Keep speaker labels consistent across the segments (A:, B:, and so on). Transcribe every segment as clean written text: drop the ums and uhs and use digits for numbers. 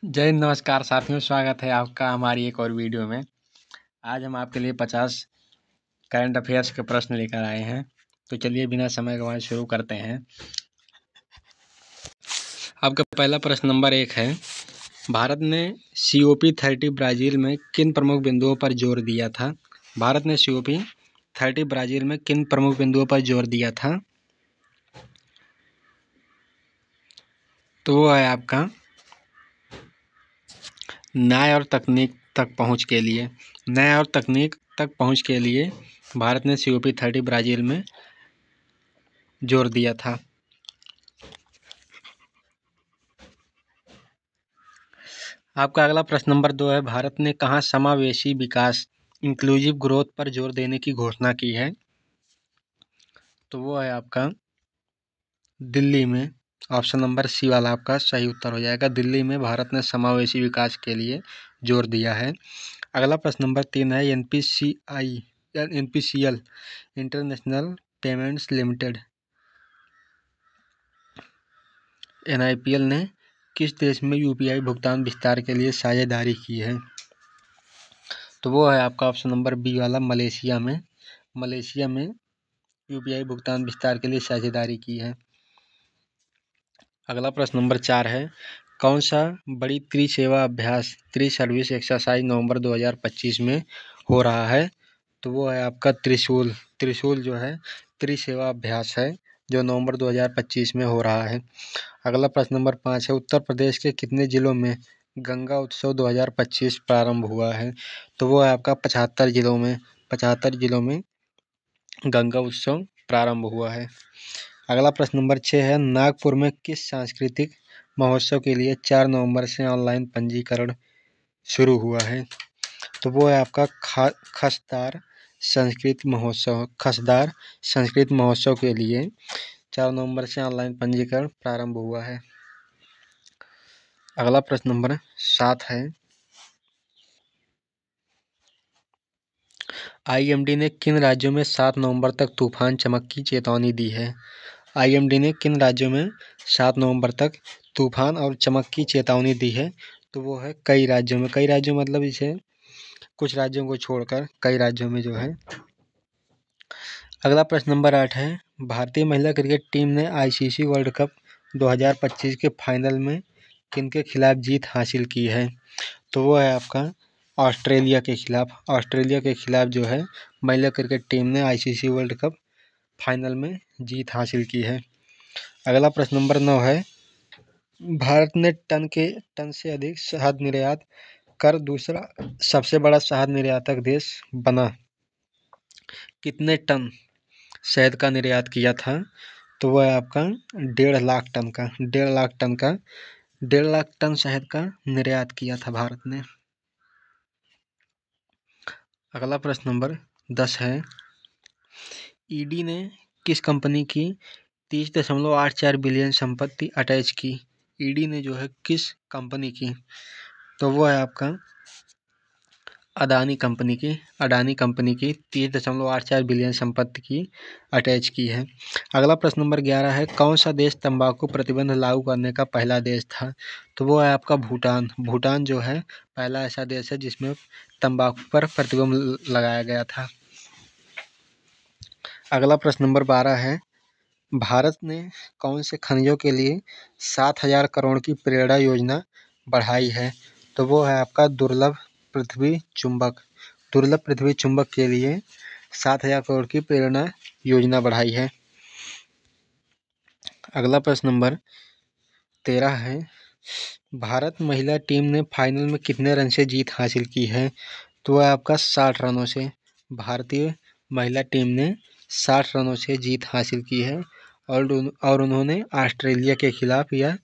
A: जय हिंद, नमस्कार साथियों, स्वागत है आपका हमारी एक और वीडियो में। आज हम आपके लिए 50 करंट अफेयर्स के प्रश्न लेकर आए हैं। तो चलिए बिना समय गंवाए शुरू करते हैं। आपका पहला प्रश्न नंबर 1 है, भारत ने COP30 ब्राज़ील में किन प्रमुख बिंदुओं पर जोर दिया था? भारत ने COP30 ब्राज़ील में किन प्रमुख बिंदुओं पर जोर दिया था? तो वो है आपका न्याय और तकनीक तक पहुंच के लिए। न्याय और तकनीक तक पहुंच के लिए भारत ने COP30 ब्राज़ील में जोर दिया था। आपका अगला प्रश्न नंबर 2 है, भारत ने कहाँ समावेशी विकास इंक्लूसिव ग्रोथ पर जोर देने की घोषणा की है? तो वो है आपका दिल्ली में। ऑप्शन नंबर सी वाला आपका सही उत्तर हो जाएगा। दिल्ली में भारत ने समावेशी विकास के लिए जोर दिया है। अगला प्रश्न नंबर 3 है, NPCL international payments limited NIPL ने किस देश में UPI भुगतान विस्तार के लिए साझेदारी की है? तो वो है आपका ऑप्शन नंबर बी वाला, मलेशिया में। मलेशिया में UPI भुगतान विस्तार के लिए साझेदारी की है। अगला प्रश्न नंबर 4 है, कौन सा बड़ी त्रिसेवा अभ्यास सर्विस एक्सरसाइज नवंबर 2025 में हो रहा है? तो वो है आपका त्रिशूल। त्रिशूल जो है त्रिसेवा अभ्यास है जो नवंबर 2025 में हो रहा है। अगला प्रश्न नंबर 5 है, उत्तर प्रदेश के कितने जिलों में गंगा उत्सव 2025 प्रारंभ हुआ है? तो वो है आपका 75 जिलों में। 75 जिलों में गंगा उत्सव प्रारंभ हुआ है। अगला प्रश्न नंबर 6 है, नागपुर में किस सांस्कृतिक महोत्सव के लिए 4 नवंबर से ऑनलाइन पंजीकरण शुरू हुआ है? तो वो है आपका खसदार संस्कृत महोत्सव। खसदार संस्कृत महोत्सव के लिए 4 नवंबर से ऑनलाइन पंजीकरण प्रारंभ हुआ है। अगला प्रश्न नंबर 7 है, IMD ने किन राज्यों में 7 नवंबर तक तूफान चमक की चेतावनी दी है? IMD ने किन राज्यों में 7 नवंबर तक तूफान और चमक की चेतावनी दी है? तो वो है कई राज्यों में। कई राज्यों मतलब इसे कुछ राज्यों को छोड़कर कई राज्यों में जो है। अगला प्रश्न नंबर 8 है, भारतीय महिला क्रिकेट टीम ने ICC वर्ल्ड कप 2025 के फाइनल में किनके खिलाफ जीत हासिल की है? तो वो है आपका ऑस्ट्रेलिया के खिलाफ। ऑस्ट्रेलिया के खिलाफ जो है महिला क्रिकेट टीम ने ICC वर्ल्ड कप फाइनल में जीत हासिल की है। अगला प्रश्न नंबर 9 है, भारत ने टन से अधिक शहद निर्यात कर दूसरा सबसे बड़ा शहद निर्यातक देश बना। कितने टन शहद का निर्यात किया था? तो वह है आपका 1.5 लाख टन का। 1.5 लाख टन शहद का निर्यात किया था भारत ने। अगला प्रश्न नंबर 10 है, ईडी ने किस कंपनी की 30.84 बिलियन संपत्ति अटैच की? ईडी ने जो है किस कंपनी की? तो वो है आपका अडानी कंपनी की। अडानी कंपनी की 30.84 बिलियन संपत्ति की अटैच की है। अगला प्रश्न नंबर 11 है, कौन सा देश तंबाकू प्रतिबंध लागू करने का पहला देश था? तो वो है आपका भूटान। भूटान जो है पहला ऐसा देश है जिसमें तंबाकू पर प्रतिबंध लगाया गया था। अगला प्रश्न नंबर 12 है, भारत ने कौन से खनिजों के लिए 7,000 करोड़ की प्रेरणा योजना बढ़ाई है? तो वो है आपका दुर्लभ पृथ्वी चुंबक। दुर्लभ पृथ्वी चुंबक के लिए 7,000 करोड़ की प्रेरणा योजना बढ़ाई है। अगला प्रश्न नंबर 13 है, भारत महिला टीम ने फाइनल में कितने रन से जीत हासिल की है? तो वह आपका 60 रनों से। भारतीय महिला टीम ने 60 रनों से जीत हासिल की है और उन्होंने ऑस्ट्रेलिया के खिलाफ यह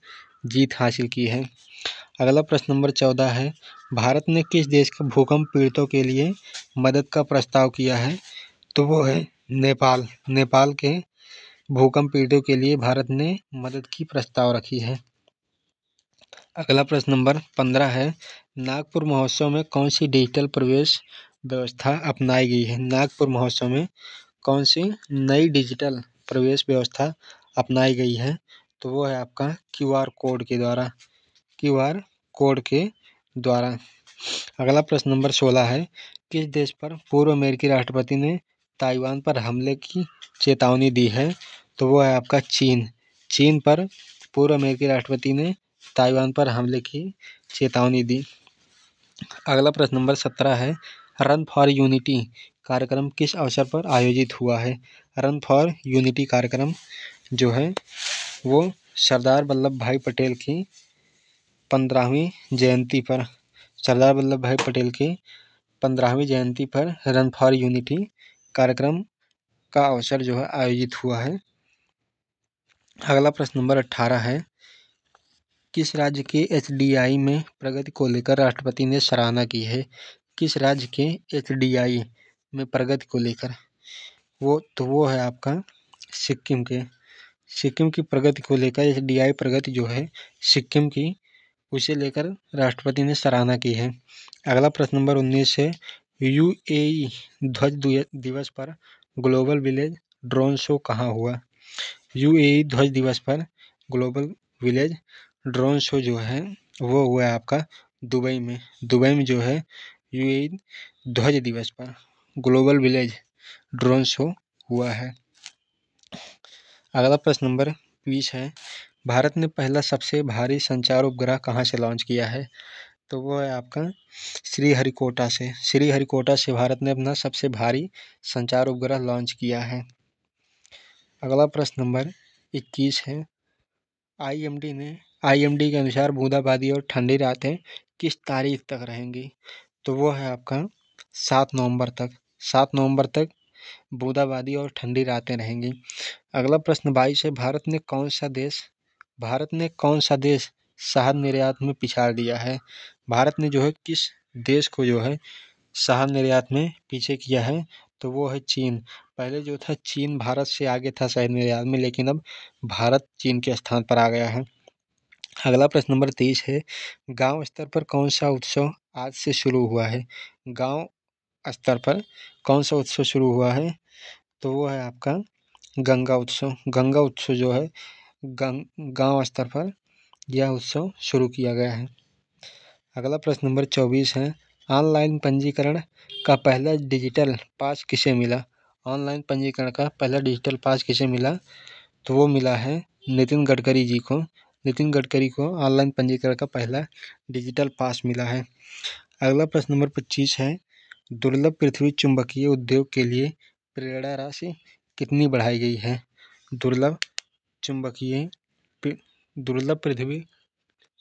A: जीत हासिल की है। अगला प्रश्न नंबर 14 है, भारत ने किस देश के भूकंप पीड़ितों के लिए मदद का प्रस्ताव किया है? तो वो है नेपाल। नेपाल के भूकंप पीड़ितों के लिए भारत ने मदद की प्रस्ताव रखी है। अगला प्रश्न नंबर 15 है, नागपुर महोत्सव में कौन सी डिजिटल प्रवेश व्यवस्था अपनाई गई है? नागपुर महोत्सव में कौन सी नई डिजिटल प्रवेश व्यवस्था अपनाई गई है? तो वो है आपका QR कोड के द्वारा। QR कोड के द्वारा। अगला प्रश्न नंबर 16 है, किस देश पर पूर्व अमेरिकी राष्ट्रपति ने ताइवान पर हमले की चेतावनी दी है? तो वो है आपका चीन। चीन पर पूर्व अमेरिकी राष्ट्रपति ने ताइवान पर हमले की चेतावनी दी। अगला प्रश्न नंबर 17 है, रन फॉर यूनिटी कार्यक्रम किस अवसर पर आयोजित हुआ है? रन फॉर यूनिटी कार्यक्रम जो है वो सरदार वल्लभ भाई पटेल की 15वीं जयंती पर, सरदार वल्लभ भाई पटेल की 15वीं जयंती पर रन फॉर यूनिटी कार्यक्रम का अवसर जो है आयोजित हुआ है। अगला प्रश्न नंबर 18 है, किस राज्य के एचडीआई में प्रगति को लेकर राष्ट्रपति ने सराहना की है? किस राज्य के एचडीआई में प्रगति को लेकर? वो है आपका सिक्किम के। सिक्किम की प्रगति को लेकर एचडीआई प्रगति जो है सिक्किम की, उसे लेकर राष्ट्रपति ने सराहना की है। अगला प्रश्न नंबर 19 है, यूएई ध्वज दिवस पर ग्लोबल विलेज ड्रोन शो कहाँ हुआ? यूएई ध्वज दिवस पर ग्लोबल विलेज ड्रोन शो जो है वो हुआ है आपका दुबई में। दुबई में जो है यूएई ध्वज दिवस पर ग्लोबल विलेज ड्रोन शो हुआ है। अगला प्रश्न नंबर 20 है, भारत ने पहला सबसे भारी संचार उपग्रह कहाँ से लॉन्च किया है? तो वो है आपका श्रीहरिकोटा से। श्रीहरिकोटा से भारत ने अपना सबसे भारी संचार उपग्रह लॉन्च किया है। अगला प्रश्न नंबर 21 है, आईएमडी के अनुसार बूंदाबांदी और ठंडी रातें किस तारीख तक रहेंगी? तो वो है आपका 7 नवंबर तक। 7 नवंबर तक बूंदाबांदी और ठंडी रातें रहेंगी। अगला प्रश्न 22 है, भारत ने कौन सा देश शहद निर्यात में पिछाड़ दिया है? भारत ने जो है किस देश को जो है शहद निर्यात में पीछे किया है? तो वो है चीन। पहले जो था चीन भारत से आगे था शहद निर्यात में, लेकिन अब भारत चीन के स्थान पर आ गया है। अगला प्रश्न नंबर 23 है, गांव स्तर पर कौन सा उत्सव आज से शुरू हुआ है? गांव स्तर पर कौन सा उत्सव शुरू हुआ है? तो वो है आपका गंगा उत्सव। गंगा उत्सव जो है गांव स्तर पर यह उत्सव शुरू किया गया है। अगला प्रश्न नंबर 24 है, ऑनलाइन पंजीकरण का पहला डिजिटल पास किसे मिला? ऑनलाइन पंजीकरण का पहला डिजिटल पास किसे मिला? तो वो मिला है नितिन गडकरी जी को। नितिन गडकरी को ऑनलाइन पंजीकरण का पहला डिजिटल पास मिला है। अगला प्रश्न नंबर 25 है, दुर्लभ पृथ्वी चुंबकीय उद्योग के लिए प्रेरणा राशि कितनी बढ़ाई गई है? दुर्लभ पृथ्वी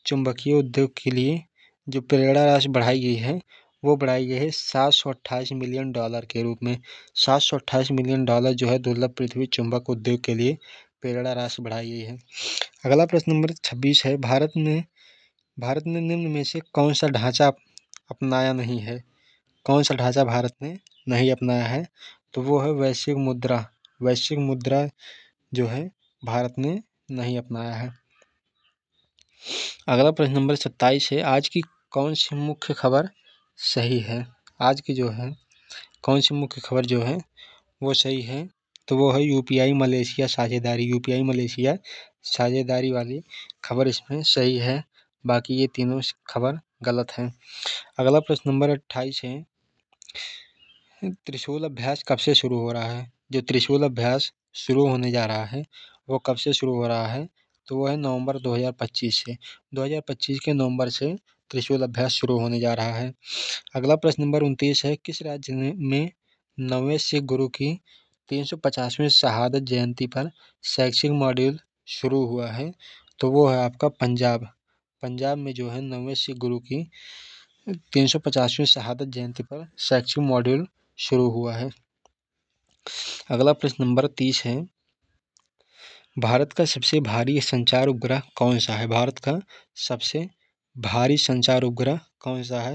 A: चुंबकीय उद्योग के लिए जो प्रेरणा राशि बढ़ाई गई है वो बढ़ाई गई है $728 मिलियन के रूप में। $728 मिलियन जो है दुर्लभ पृथ्वी चुंबक उद्योग के लिए प्रेरणा राशि बढ़ाई गई है। अगला प्रश्न नंबर 26 है, भारत ने निम्न में से कौन सा ढांचा अपनाया नहीं है? कौन सा ढांचा भारत ने नहीं अपनाया है? तो वो है वैश्विक मुद्रा। वैश्विक मुद्रा जो है भारत ने नहीं अपनाया है। अगला प्रश्न नंबर 27 है, आज की कौन सी मुख्य खबर सही है? आज की जो है कौन सी मुख्य खबर जो है वो सही है? तो वो है यूपीआई मलेशिया साझेदारी। यूपीआई मलेशिया साझेदारी वाली खबर इसमें सही है, बाकी ये तीनों खबर गलत है। अगला प्रश्न नंबर 28 है, त्रिशूल अभ्यास कब से शुरू हो रहा है? जो त्रिशूल अभ्यास शुरू होने जा रहा है वो कब से शुरू हो रहा है? तो वो है नवंबर 2025 से। 2025 के नवंबर से त्रिशूल अभ्यास शुरू होने जा रहा है। अगला प्रश्न नंबर 29 है, किस राज्य में 9वें सिख गुरु की 350वीं शहादत जयंती पर शैक्षिक मॉड्यूल शुरू हुआ है? तो वो है आपका पंजाब। पंजाब में जो है 9वें सिख गुरु की 350वीं शहादत जयंती पर शैक्षिक मॉड्यूल शुरू हुआ है। अगला प्रश्न नंबर 30 है, भारत का सबसे भारी संचार उपग्रह कौन सा है? भारत का सबसे भारी संचार उपग्रह कौन सा है?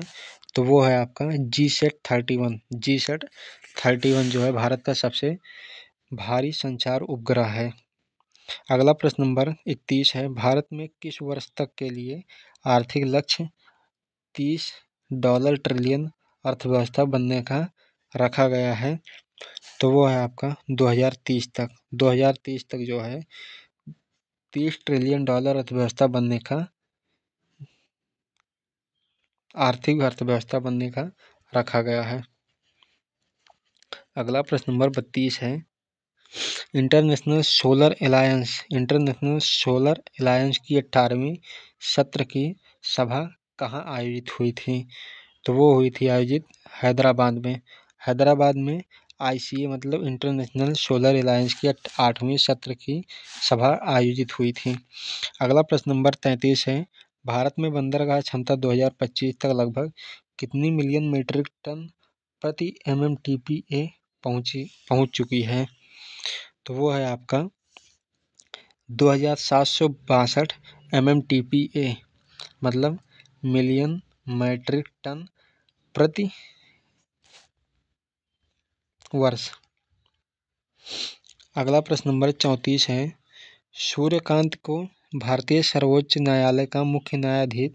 A: तो वो है आपका GSAT-31। GSAT-31 जो है भारत का सबसे भारी संचार उपग्रह है। अगला प्रश्न नंबर 31 है, भारत में किस वर्ष तक के लिए आर्थिक लक्ष्य $30 ट्रिलियन अर्थव्यवस्था बनने का रखा गया है? तो वो है आपका 2030 तक। 2030 तक जो है $30 ट्रिलियन अर्थव्यवस्था बनने का आर्थिक अर्थव्यवस्था बनने का रखा गया है। अगला प्रश्न नंबर 32 है, इंटरनेशनल सोलर अलायंस की 18वीं सत्र की सभा कहाँ आयोजित हुई थी? तो वो हुई थी आयोजित हैदराबाद में ICA मतलब इंटरनेशनल सोलर अलायंस की 8वीं सत्र की सभा आयोजित हुई थी। अगला प्रश्न नंबर 33 है, भारत में बंदरगाह क्षमता 2025 तक लगभग कितनी मिलियन मीट्रिक टन प्रति MMTPA पहुंच चुकी है? तो वो है आपका 2762 MMTPA मतलब मिलियन मीट्रिक टन प्रति वर्ष। अगला प्रश्न नंबर 34 है, सूर्यकांत को भारतीय सर्वोच्च न्यायालय का मुख्य न्यायाधीश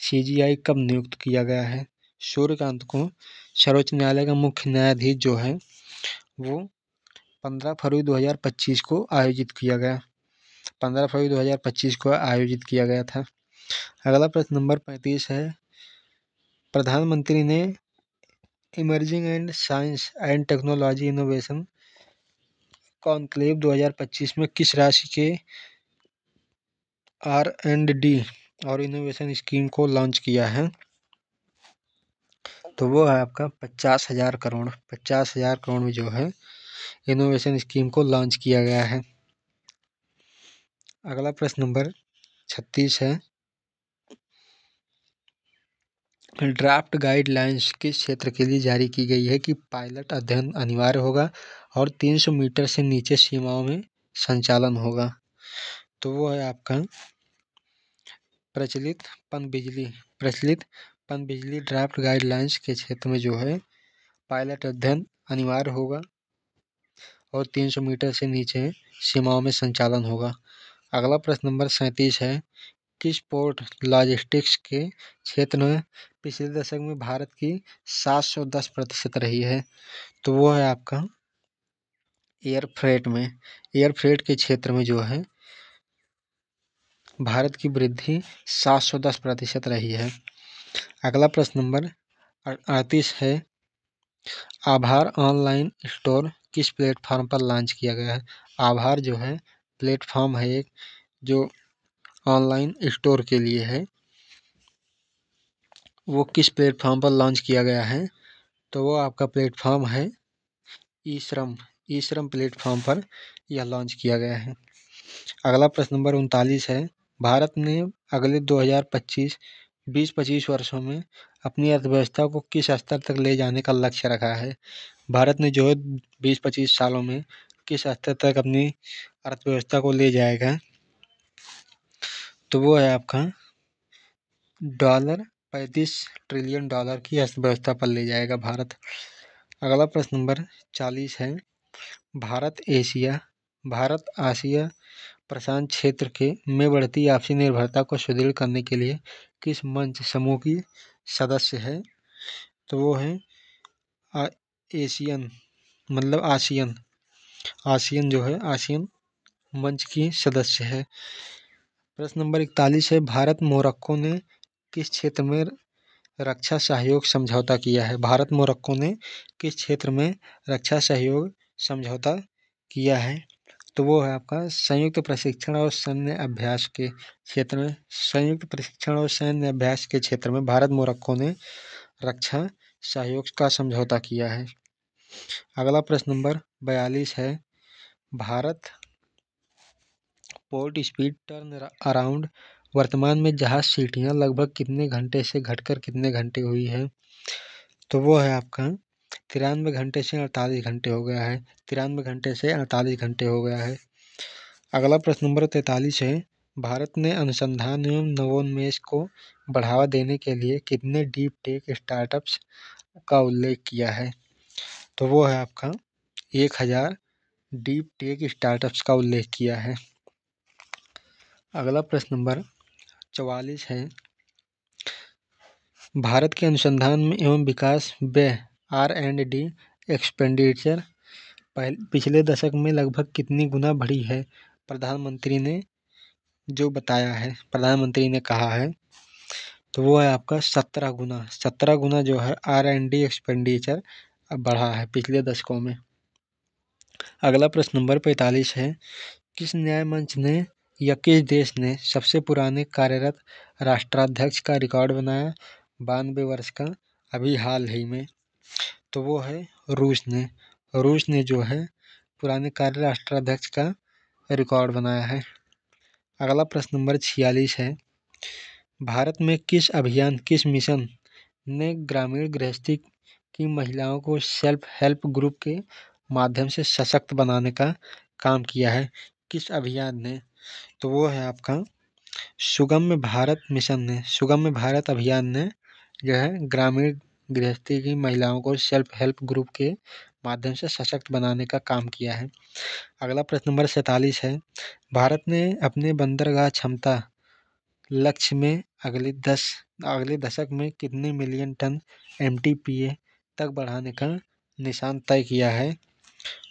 A: CJI कब नियुक्त किया गया है? सूर्यकांत को सर्वोच्च न्यायालय का मुख्य न्यायाधीश जो है वो 15 फरवरी 2025 को आयोजित किया गया 15 फरवरी 2025 को आयोजित किया गया था। अगला प्रश्न नंबर 35 है, प्रधानमंत्री ने emerging and science and technology innovation conclave 2025 में किस राशि के R&D और इनोवेशन स्कीम को लॉन्च किया है? तो वो है आपका 50,000 करोड़ 50,000 करोड़ में जो है इनोवेशन स्कीम को लॉन्च किया गया है। अगला प्रश्न नंबर 36 है, ड्राफ्ट गाइडलाइंस किस क्षेत्र के लिए जारी की गई है कि पायलट अध्ययन अनिवार्य होगा और 300 मीटर से नीचे सीमाओं में संचालन होगा? तो वो है आपका प्रचलित पनबिजली ड्राफ्ट गाइडलाइंस के क्षेत्र में जो है पायलट अध्ययन अनिवार्य होगा और 300 मीटर से नीचे सीमाओं में संचालन होगा। अगला प्रश्न नंबर 37 है, किस पोर्ट लॉजिस्टिक्स के क्षेत्र में पिछले दशक में भारत की 710% रही है? तो वो है आपका एयर फ्रेट के क्षेत्र में जो है भारत की वृद्धि 710% रही है। अगला प्रश्न नंबर 38 है, आभार ऑनलाइन स्टोर किस प्लेटफॉर्म पर लॉन्च किया गया है? आभार जो है प्लेटफॉर्म है एक जो ऑनलाइन स्टोर के लिए है, वो किस प्लेटफॉर्म पर लॉन्च किया गया है? तो वो आपका प्लेटफॉर्म है ई श्रम प्लेटफॉर्म पर यह लॉन्च किया गया है। अगला प्रश्न नंबर 39 है, भारत ने अगले 2025 वर्षों में अपनी अर्थव्यवस्था को किस स्तर तक ले जाने का लक्ष्य रखा है? भारत ने जो है 20-25 सालों में किस स्तर तक अपनी अर्थव्यवस्था को ले जाएगा? तो वो है आपका $35 ट्रिलियन की अर्थव्यवस्था पर ले जाएगा भारत। अगला प्रश्न नंबर 40 है, भारत आसिया प्रशांत क्षेत्र के में बढ़ती आपसी निर्भरता को सुदृढ़ करने के लिए किस मंच समूह की सदस्य है? तो वो है एशियन मतलब आसियन जो है आसियन मंच की सदस्य है। प्रश्न नंबर 41 है, भारत मोरक्को ने किस क्षेत्र में रक्षा सहयोग समझौता किया है? भारत मोरक्को ने किस क्षेत्र में रक्षा सहयोग समझौता किया है? तो वो है आपका संयुक्त प्रशिक्षण और सैन्य अभ्यास के क्षेत्र में भारत मोरक्को ने रक्षा सहयोग का समझौता किया है। अगला प्रश्न नंबर 42 है, Bharat port speed turn around वर्तमान में जहाज सीटियां लगभग कितने घंटे से घटकर कितने घंटे हुई है? तो वो है आपका 93 घंटे से 48 घंटे हो गया है 93 घंटे से 48 घंटे हो गया है। अगला प्रश्न नंबर 43 है, भारत ने अनुसंधान एवं नवोन्मेष को बढ़ावा देने के लिए कितने डीप टेक स्टार्टअप्स का उल्लेख किया है? तो वो है आपका 1000 डीप टेक स्टार्टअप्स का उल्लेख किया है। अगला प्रश्न नंबर 44 है, भारत के अनुसंधान एवं विकास व्यय R&D एक्सपेंडिचर पिछले दशक में लगभग कितनी गुना बढ़ी है? प्रधानमंत्री ने कहा है। तो वो है आपका 17 गुना जो है R&D एक्सपेंडिचर अब बढ़ा है पिछले दशकों में। अगला प्रश्न नंबर 45 है, किस न्याय मंच ने या किस देश ने सबसे पुराने कार्यरत राष्ट्राध्यक्ष का रिकॉर्ड बनाया 92 वर्ष का अभी हाल ही में? तो वो है रूस ने जो है पुराने कार्य राष्ट्राध्यक्ष का रिकॉर्ड बनाया है। अगला प्रश्न नंबर 46 है, भारत में किस मिशन ने ग्रामीण गृहस्थी की महिलाओं को सेल्फ हेल्प ग्रुप के माध्यम से सशक्त बनाने का काम किया है? किस अभियान ने? तो वो है आपका सुगम्य भारत अभियान ने जो है ग्रामीण गृहस्थी की महिलाओं को सेल्फ हेल्प ग्रुप के माध्यम से सशक्त बनाने का काम किया है। अगला प्रश्न नंबर 47 है, भारत ने अपने बंदरगाह क्षमता लक्ष्य में अगले दशक में कितने मिलियन टन MTPA तक बढ़ाने का निशान तय किया है?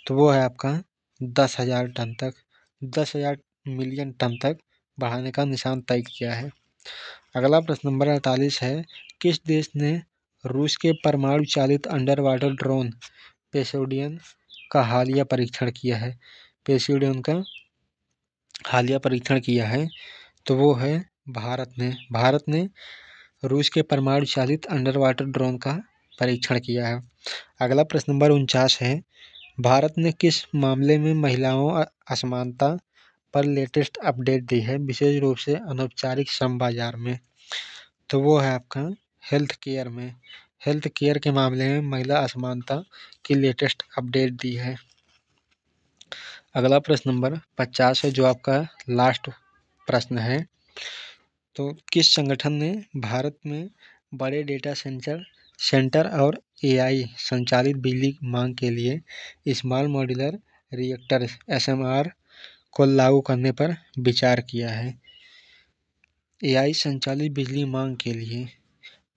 A: तो वो है आपका 10,000 मिलियन टन तक बढ़ाने का निशान तय किया है। अगला प्रश्न नंबर 48 है, किस देश ने रूस के परमाणु चालित अंडर वाटर ड्रोन पोसेइडोन का हालिया परीक्षण किया है? तो वो है भारत ने रूस के परमाणु चालित अंडर वाटर ड्रोन का परीक्षण किया है। अगला प्रश्न नंबर 49 है, भारत ने किस मामले में महिलाओं असमानता पर लेटेस्ट अपडेट दी है, विशेष रूप से अनौपचारिक श्रम बाजार में? तो वो है आपका हेल्थ केयर के मामले में महिला असमानता की लेटेस्ट अपडेट दी है। अगला प्रश्न नंबर 50 है, जो आपका लास्ट प्रश्न है, तो किस संगठन ने भारत में बड़े डेटा सेंटर और AI संचालित बिजली मांग के लिए स्मॉल मॉड्यूलर रिएक्टर SMR को लागू करने पर विचार किया है? AI संचालित बिजली मांग के लिए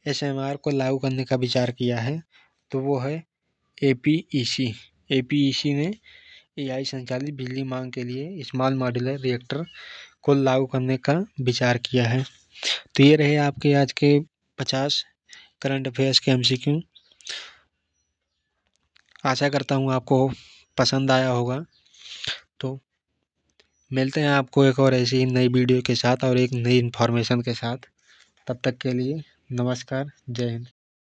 A: SMR को लागू करने का विचार किया है, तो वो है APEC ने AI संचालित बिजली मांग के लिए स्मॉल मॉड्यूलर रिएक्टर को लागू करने का विचार किया है। तो ये रहे आपके आज के 50 करंट अफेयर्स के MCQ। आशा करता हूँ आपको पसंद आया होगा। तो मिलते हैं आपको एक और ऐसी नई वीडियो के साथ और एक नई इन्फॉर्मेशन के साथ। तब तक के लिए नमस्कार, जय हिंद।